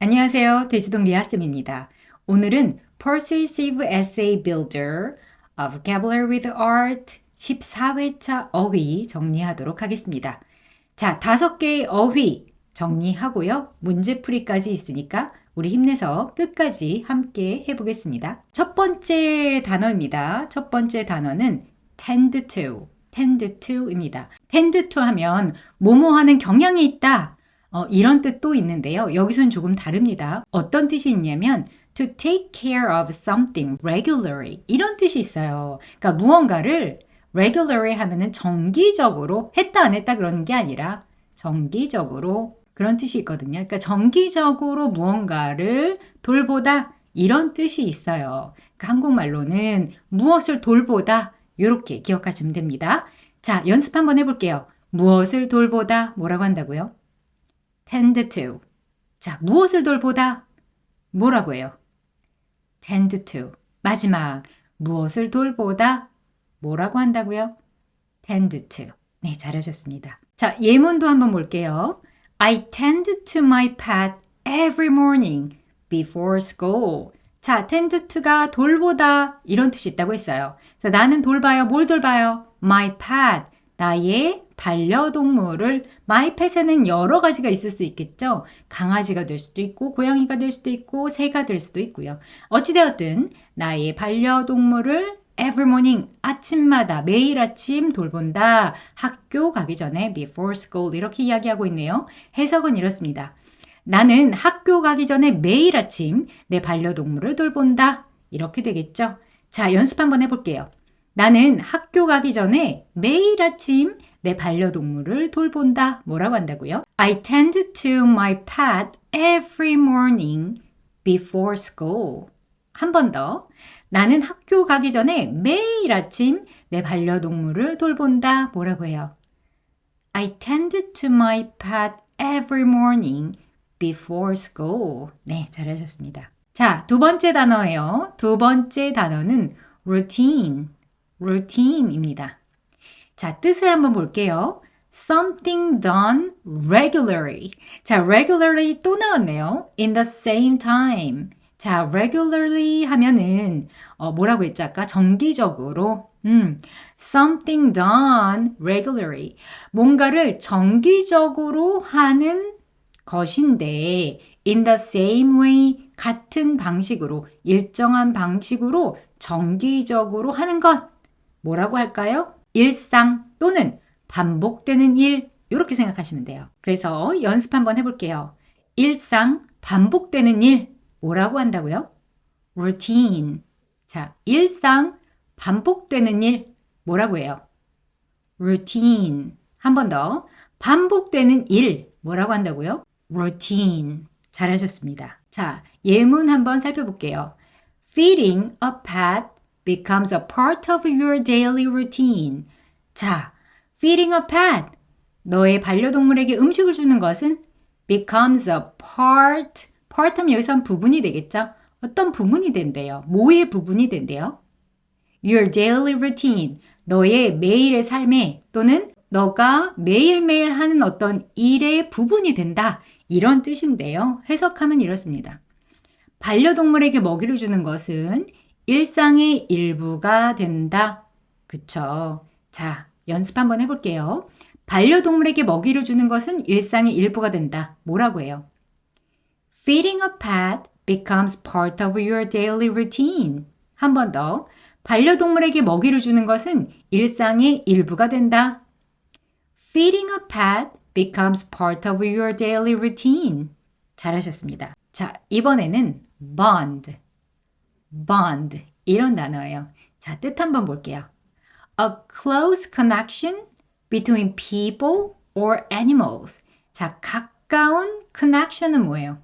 안녕하세요. 대지동 리아쌤입니다. 오늘은 Persuasive Essay Builder, Vocabulary with Art 14회차 어휘 정리하도록 하겠습니다. 자, 5개의 어휘 정리하고요. 문제풀이까지 있으니까 우리 힘내서 끝까지 함께 해보겠습니다. 첫 번째 단어입니다. 첫 번째 단어는 tend to입니다. tend to 하면 뭐뭐 하는 경향이 있다. 이런 뜻도 있는데요. 여기서는 조금 다릅니다. 어떤 뜻이 있냐면 to take care of something regularly 이런 뜻이 있어요. 그러니까 무언가를 regularly 하면은 정기적으로 했다 안 했다 그러는 게 아니라 정기적으로 그런 뜻이 있거든요. 그러니까 정기적으로 무언가를 돌보다 이런 뜻이 있어요. 그러니까 한국말로는 무엇을 돌보다 이렇게 기억하시면 됩니다. 자, 연습 한번 해볼게요. 무엇을 돌보다 뭐라고 한다고요? tend to. 자, 무엇을 돌보다 뭐라고 해요? tend to. 마지막, 무엇을 돌보다 뭐라고 한다고요? tend to. 네, 잘하셨습니다. 자, 예문도 한번 볼게요. I tend to my pet every morning before school. 자, tend to가 돌보다 이런 뜻이 있다고 했어요. 그래서 나는 돌봐요. 뭘 돌봐요? My pet. 나의 반려동물을 my pet에는 여러 가지가 있을 수 있겠죠. 강아지가 될 수도 있고 고양이가 될 수도 있고 새가 될 수도 있고요. 어찌되었든 나의 반려동물을 every morning 아침마다 매일 아침 돌본다. 학교 가기 전에 before school 이렇게 이야기하고 있네요. 해석은 이렇습니다. 나는 학교 가기 전에 매일 아침 내 반려동물을 돌본다. 이렇게 되겠죠. 자, 연습 한번 해볼게요. 나는 학교 가기 전에 매일 아침 내 반려동물을 돌본다. 뭐라고 한다고요? I tend to my pet every morning before school. 한 번 더. 나는 학교 가기 전에 매일 아침 내 반려동물을 돌본다. 뭐라고 해요? I tend to my pet every morning before school. 네, 잘하셨습니다. 자, 두 번째 단어예요. 두 번째 단어는 routine입니다. 자, 뜻을 한번 볼게요. Something done regularly. 자, regularly 또 나왔네요. In the same time. 자, regularly 하면은 뭐라고 했죠? 아까 정기적으로. Something done regularly. 뭔가를 정기적으로 하는 것인데 in the same way 같은 방식으로 일정한 방식으로 정기적으로 하는 것 뭐라고 할까요? 일상 또는 반복되는 일 이렇게 생각하시면 돼요. 그래서 연습 한번 해볼게요. 일상 반복되는 일 뭐라고 한다고요? routine. 자, 일상 반복되는 일 뭐라고 해요? routine. 한 번 더. 반복되는 일 뭐라고 한다고요? routine. 잘하셨습니다. 자, 예문 한번 살펴볼게요. Feeding a pet becomes a part of your daily routine. 자, feeding a pet. 너의 반려동물에게 음식을 주는 것은 becomes a part. part 하면 여기서 한 부분이 되겠죠? 어떤 부분이 된대요. 뭐의 부분이 된대요? Your daily routine. 너의 매일의 삶에 또는 너가 매일매일 하는 어떤 일의 부분이 된다. 이런 뜻인데요. 해석하면 이렇습니다. 반려동물에게 먹이를 주는 것은 일상의 일부가 된다. 그쵸? 자, 연습 한번 해볼게요. 반려동물에게 먹이를 주는 것은 일상의 일부가 된다. 뭐라고 해요? Feeding a pet becomes part of your daily routine. 한 번 더. 반려동물에게 먹이를 주는 것은 일상의 일부가 된다. Feeding a pet becomes part of your daily routine. 잘하셨습니다. 자, 이번에는 bond 이런 단어예요. 자, 뜻 한번 볼게요. A close connection between people or animals. 자, 가까운 connection은 뭐예요?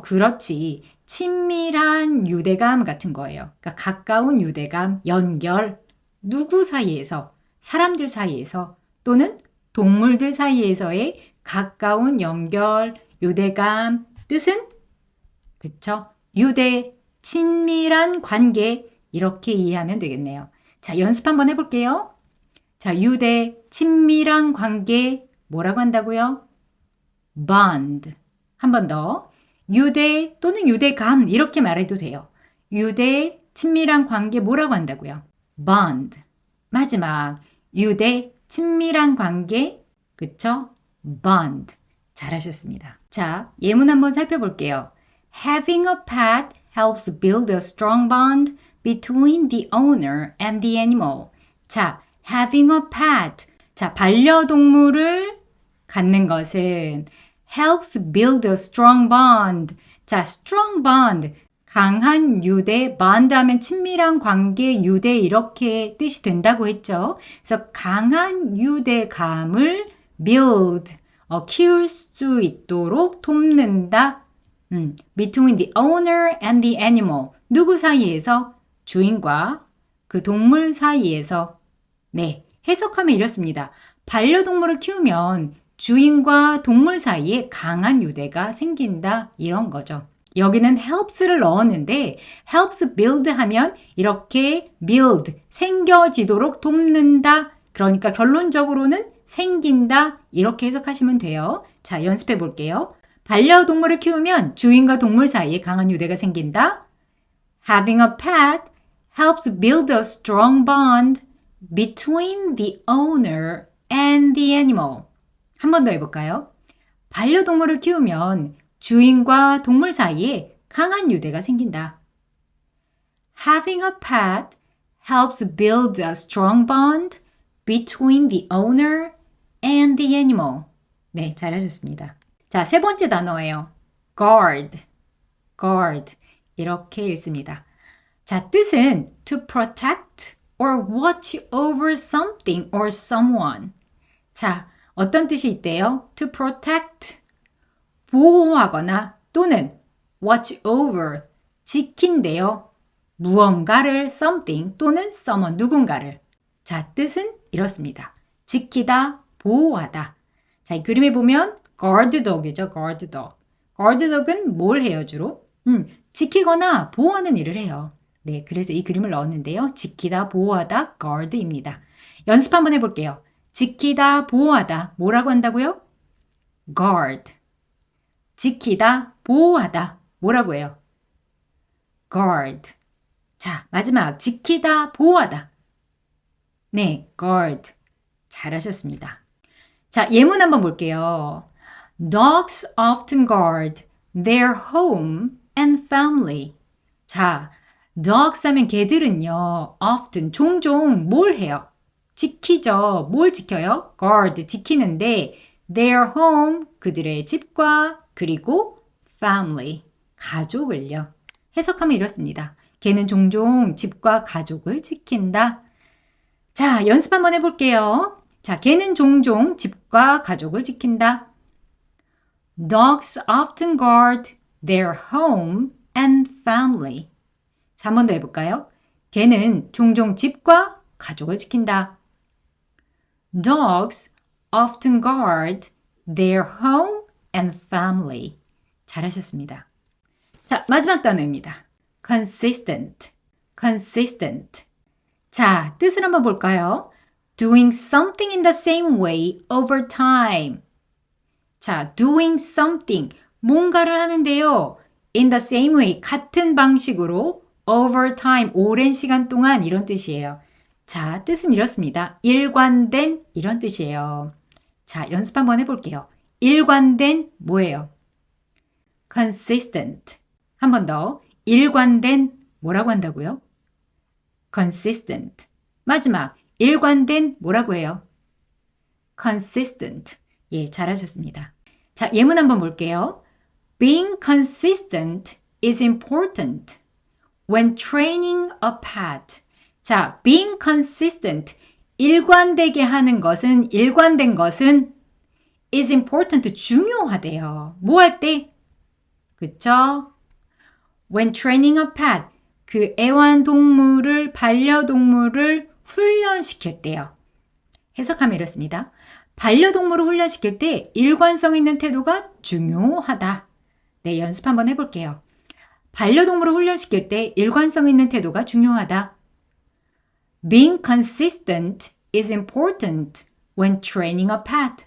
그렇지. 친밀한 유대감 같은 거예요. 그러니까 가까운 유대감, 연결, 누구 사이에서, 사람들 사이에서 또는 동물들 사이에서의 가까운 연결, 유대감, 뜻은? 그쵸? 유대, 친밀한 관계 이렇게 이해하면 되겠네요. 자, 연습 한번 해볼게요. 자, 유대, 친밀한 관계 뭐라고 한다고요? bond. 한 번 더. 유대 또는 유대감 이렇게 말해도 돼요. 유대 친밀한 관계 뭐라고 한다고요? bond. 마지막 유대 친밀한 관계 그쵸? bond. 잘하셨습니다. 자, 예문 한번 살펴볼게요. Having a pet helps build a strong bond between the owner and the animal. 자, having a pet. 자, 반려동물을 갖는 것은 helps build a strong bond. 자, strong bond. 강한 유대, bond 하면 친밀한 관계, 유대 이렇게 뜻이 된다고 했죠. 그래서 강한 유대감을 build, 키울 수 있도록 돕는다. Between the owner and the animal. 누구 사이에서? 주인과 그 동물 사이에서. 네, 해석하면 이렇습니다. 반려동물을 키우면 주인과 동물 사이에 강한 유대가 생긴다. 이런 거죠. 여기는 helps를 넣었는데 helps build 하면 이렇게 build, 생겨지도록 돕는다. 그러니까 결론적으로는 생긴다. 이렇게 해석하시면 돼요. 자, 연습해 볼게요. 반려동물을 키우면 주인과 동물 사이에 강한 유대가 생긴다. Having a pet helps build a strong bond between the owner and the animal. 한 번 더 해볼까요? 반려동물을 키우면 주인과 동물 사이에 강한 유대가 생긴다. Having a pet helps build a strong bond between the owner and the animal. 네, 잘하셨습니다. 자, 세 번째 단어예요. guard. guard. 이렇게 읽습니다. 자, 뜻은 to protect or watch over something or someone. 자, 어떤 뜻이 있대요? to protect. 보호하거나 또는 watch over, 지킨대요. 무언가를 something 또는 someone, 누군가를. 자, 뜻은 이렇습니다. 지키다, 보호하다. 자, 이 그림에 보면 guard dog이죠. guard dog. guard dog은 뭘 해요, 주로? 지키거나 보호하는 일을 해요. 네, 그래서 이 그림을 넣었는데요. 지키다, 보호하다, guard입니다. 연습 한번 해볼게요. 지키다, 보호하다, 뭐라고 한다고요? guard. 지키다, 보호하다. 뭐라고 해요? guard. 자, 마지막 지키다, 보호하다. 네, guard. 잘하셨습니다. 자, 예문 한번 볼게요. Dogs often guard their home and family. 자, dogs 하면 개들은요, often, 종종 뭘 해요? 지키죠. 뭘 지켜요? guard, 지키는데 their home, 그들의 집과 그리고 family, 가족을요. 해석하면 이렇습니다. 걔는 종종 집과 가족을 지킨다. 자, 연습 한번 해볼게요. 자, 걔는 종종 집과 가족을 지킨다. Dogs often guard their home and family. 자, 한 번 더 해볼까요? 걔는 종종 집과 가족을 지킨다. Dogs often guard their home and family. 잘하셨습니다. 자, 마지막 단어입니다. consistent. consistent. 자, 뜻을 한번 볼까요? doing something in the same way over time. 자, doing something. 뭔가를 하는데요. in the same way. 같은 방식으로 over time. 오랜 시간 동안 이런 뜻이에요. 자, 뜻은 이렇습니다. 일관된 이런 뜻이에요. 자, 연습 한번 해볼게요. 일관된 뭐예요? consistent. 한 번 더. 일관된 뭐라고 한다고요? consistent. 마지막 일관된 뭐라고 해요? consistent. 예, 잘하셨습니다. 자, 예문 한번 볼게요. Being consistent is important when training a pet. 자, being consistent. 일관되게 하는 것은, 일관된 것은 is important. 중요하대요. 뭐 할 때? 그쵸? When training a pet. 그 애완동물을, 반려동물을 훈련시킬 때요. 해석하면 이렇습니다. 반려동물을 훈련시킬 때 일관성 있는 태도가 중요하다. 네, 연습 한번 해볼게요. 반려동물을 훈련시킬 때 일관성 있는 태도가 중요하다. Being consistent is important when training a pet.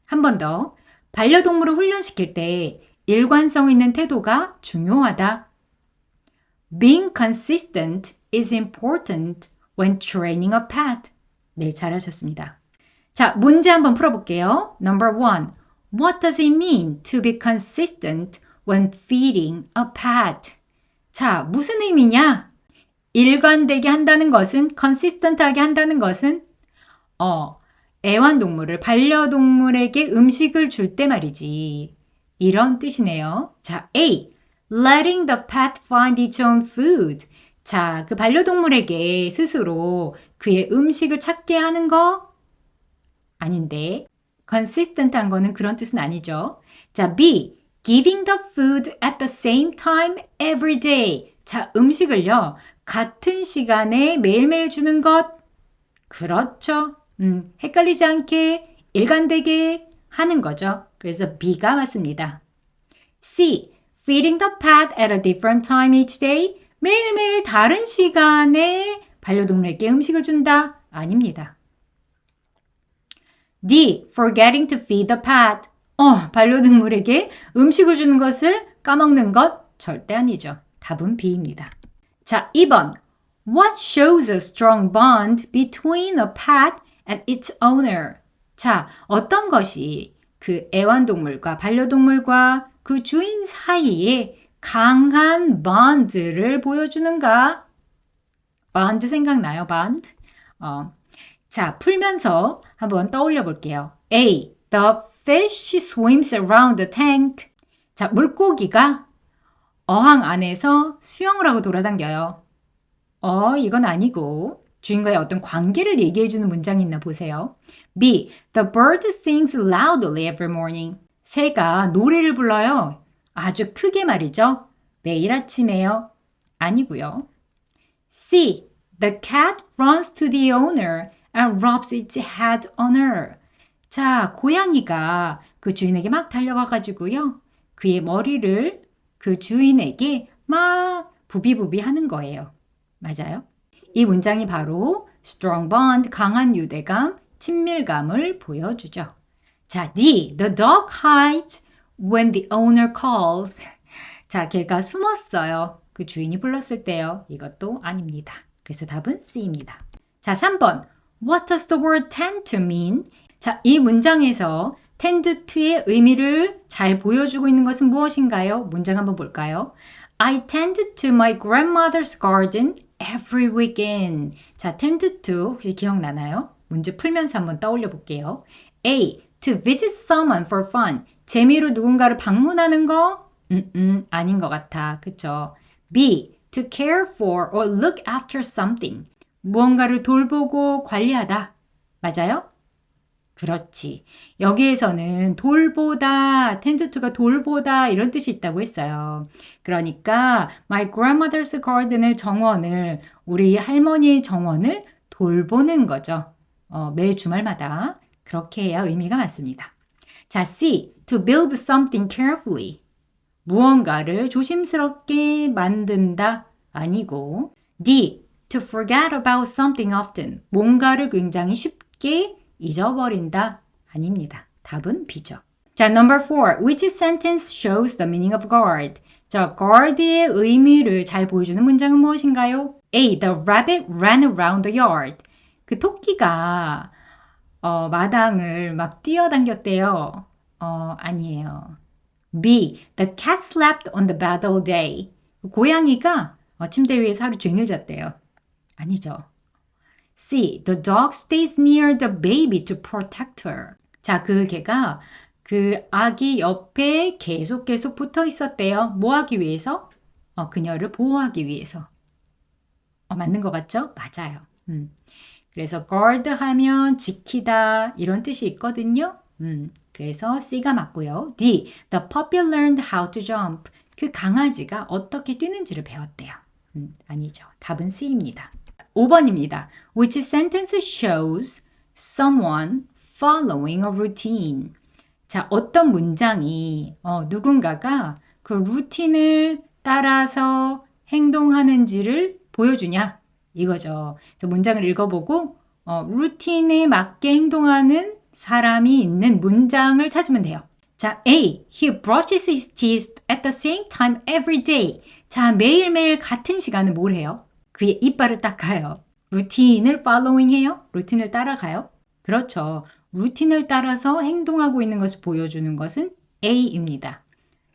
한 번 더. 반려동물을 훈련시킬 때 일관성 있는 태도가 중요하다. Being consistent is important when training a pet. 네, 잘하셨습니다. 자, 문제 한번 풀어볼게요. Number 1. What does it mean to be consistent when feeding a pet? 자, 무슨 의미냐? 일관되게 한다는 것은, consistent하게 한다는 것은 애완동물을, 반려동물에게 음식을 줄 때 말이지. 이런 뜻이네요. 자, A. Letting the pet find its own food. 자, 그 반려동물에게 스스로 그의 음식을 찾게 하는 거 아닌데, consistent한 거는 그런 뜻은 아니죠. 자, B. Giving the food at the same time every day. 자, 음식을요, 같은 시간에 매일매일 주는 것. 그렇죠. 헷갈리지 않게 일관되게 하는 거죠. 그래서 B가 맞습니다. C. Feeding the pet at a different time each day. 매일매일 다른 시간에 반려동물에게 음식을 준다. 아닙니다. D. Forgetting to feed the pet. 반려동물에게 음식을 주는 것을 까먹는 것 절대 아니죠. 답은 B입니다. 자, 2번. What shows a strong bond between a pet and its owner? 자, 어떤 것이 그 애완동물과 반려동물과 그 주인 사이에 강한 bond를 보여주는가? bond 생각나요? bond? 자, 풀면서 한번 떠올려 볼게요. A. The fish swims around the tank. 자, 물고기가 어항 안에서 수영을 하고 돌아다녀요. 이건 아니고 주인과의 어떤 관계를 얘기해주는 문장이 있나 보세요. B. The bird sings loudly every morning. 새가 노래를 불러요. 아주 크게 말이죠. 매일 아침에요. 아니고요. C. The cat runs to the owner and rubs its head on her. 자, 고양이가 그 주인에게 막 달려가가지고요. 그의 머리를 그 주인에게 막 부비부비 하는 거예요. 맞아요? 이 문장이 바로 strong bond, 강한 유대감, 친밀감을 보여주죠. 자, D. The dog hides when the owner calls. 자, 걔가 숨었어요. 그 주인이 불렀을 때요. 이것도 아닙니다. 그래서 답은 C입니다. 자, 3번. What does the word tend to mean? 자, 이 문장에서 tend to의 의미를 잘 보여주고 있는 것은 무엇인가요? 문장 한번 볼까요? I tend to my grandmother's garden every weekend. 자, tend to 혹시 기억나나요? 문제 풀면서 한번 떠올려 볼게요. A. To visit someone for fun. 재미로 누군가를 방문하는 거? 아닌 것 같아. 그쵸? B. To care for or look after something. 무언가를 돌보고 관리하다. 맞아요? 그렇지. 여기에서는 돌보다, tend to가 돌보다 이런 뜻이 있다고 했어요. 그러니까 my grandmother's garden을 정원을, 우리 할머니의 정원을 돌보는 거죠. 매 주말마다. 그렇게 해야 의미가 맞습니다. 자, C. To build something carefully. 무언가를 조심스럽게 만든다. 아니고. D. To forget about something often. 뭔가를 굉장히 쉽게 잊어버린다. 아닙니다. 답은 B죠. 자, number 4. Which sentence shows the meaning of guard? 자, guard의 의미를 잘 보여주는 문장은 무엇인가요? A. The rabbit ran around the yard. 그 토끼가 마당을 막 뛰어당겼대요. 아니에요. B. The cat slept on the bed all day. 고양이가 침대 위에서 하루 종일 잤대요. 아니죠. C. The dog stays near the baby to protect her. 자, 그 개가 그 아기 옆에 계속 붙어 있었대요. 뭐 하기 위해서? 그녀를 보호하기 위해서. 맞는 것 같죠? 맞아요. 그래서 guard 하면 지키다 이런 뜻이 있거든요. 그래서 C가 맞고요. D. The puppy learned how to jump. 그 강아지가 어떻게 뛰는지를 배웠대요. 아니죠. 답은 C입니다. 5번입니다. Which sentence shows someone following a routine? 자, 어떤 문장이 누군가가 그 루틴을 따라서 행동하는지를 보여주냐? 이거죠. 그래서 문장을 읽어보고 루틴에 맞게 행동하는 사람이 있는 문장을 찾으면 돼요. 자, A. He brushes his teeth at the same time every day. 자, 매일매일 같은 시간에 뭘 해요? 그의 이빨을 닦아요. 루틴을 following 해요? 루틴을 따라가요? 그렇죠. 루틴을 따라서 행동하고 있는 것을 보여주는 것은 A입니다.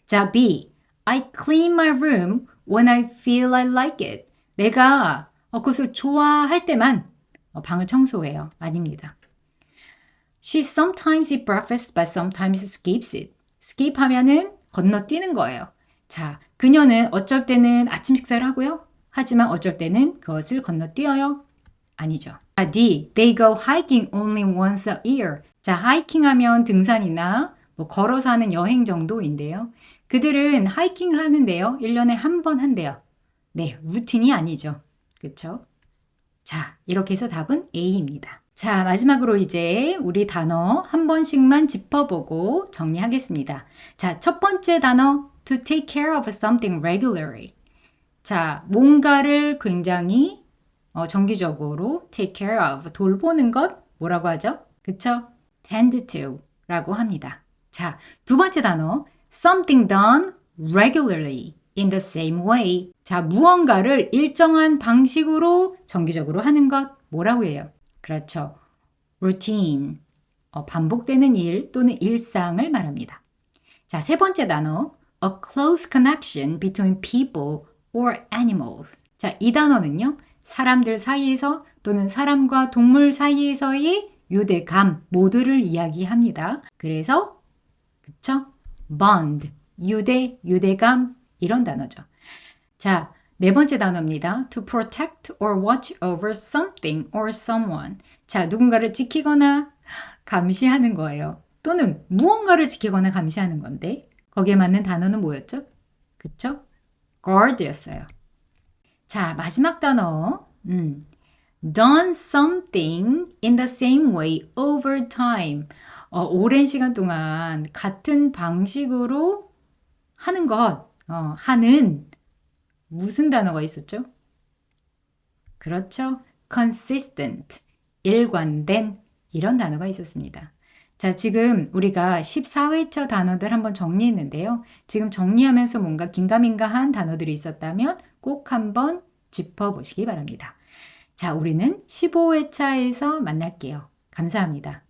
자, B. I clean my room when I feel I like it. 내가 그것을 좋아할 때만 방을 청소해요. 아닙니다. She sometimes eats breakfast but sometimes skips it. skip 하면은 건너뛰는 거예요. 자, 그녀는 어쩔 때는 아침 식사를 하고요. 하지만 어쩔 때는 그것을 건너뛰어요. 아니죠. 자, D. They go hiking only once a year. 자, 하이킹 하면 등산이나 걸어서 하는 여행 정도인데요. 그들은 하이킹을 하는데요. 1년에 한 번 한대요. 네, 루틴이 아니죠. 그렇죠? 자, 이렇게 해서 답은 A입니다. 자, 마지막으로 이제 우리 단어 한 번씩만 짚어보고 정리하겠습니다. 자, 첫 번째 단어 to take care of something regularly. 자, 뭔가를 굉장히 정기적으로 take care of, 돌보는 것 뭐라고 하죠? 그쵸? tend to 라고 합니다. 자, 두 번째 단어 something done regularly in the same way. 자, 무언가를 일정한 방식으로 정기적으로 하는 것 뭐라고 해요? 그렇죠. routine. 반복되는 일 또는 일상을 말합니다. 자, 세 번째 단어 a close connection between people or animals. 자, 이 단어는요. 사람들 사이에서 또는 사람과 동물 사이에서의 유대감 모두를 이야기합니다. 그래서 그쵸? bond, 유대감 이런 단어죠. 자, 네 번째 단어입니다. to protect or watch over something or someone. 자, 누군가를 지키거나 감시하는 거예요. 또는 무언가를 지키거나 감시하는 건데 거기에 맞는 단어는 뭐였죠? 그쵸? guard였어요. 자, 마지막 단어. done something in the same way over time. 오랜 시간 동안 같은 방식으로 하는 것, 하는 무슨 단어가 있었죠? 그렇죠. consistent, 일관된 이런 단어가 있었습니다. 자, 지금 우리가 14회차 단어들 한번 정리했는데요. 지금 정리하면서 뭔가 긴가민가한 단어들이 있었다면 꼭 한번 짚어보시기 바랍니다. 자, 우리는 15회차에서 만날게요. 감사합니다.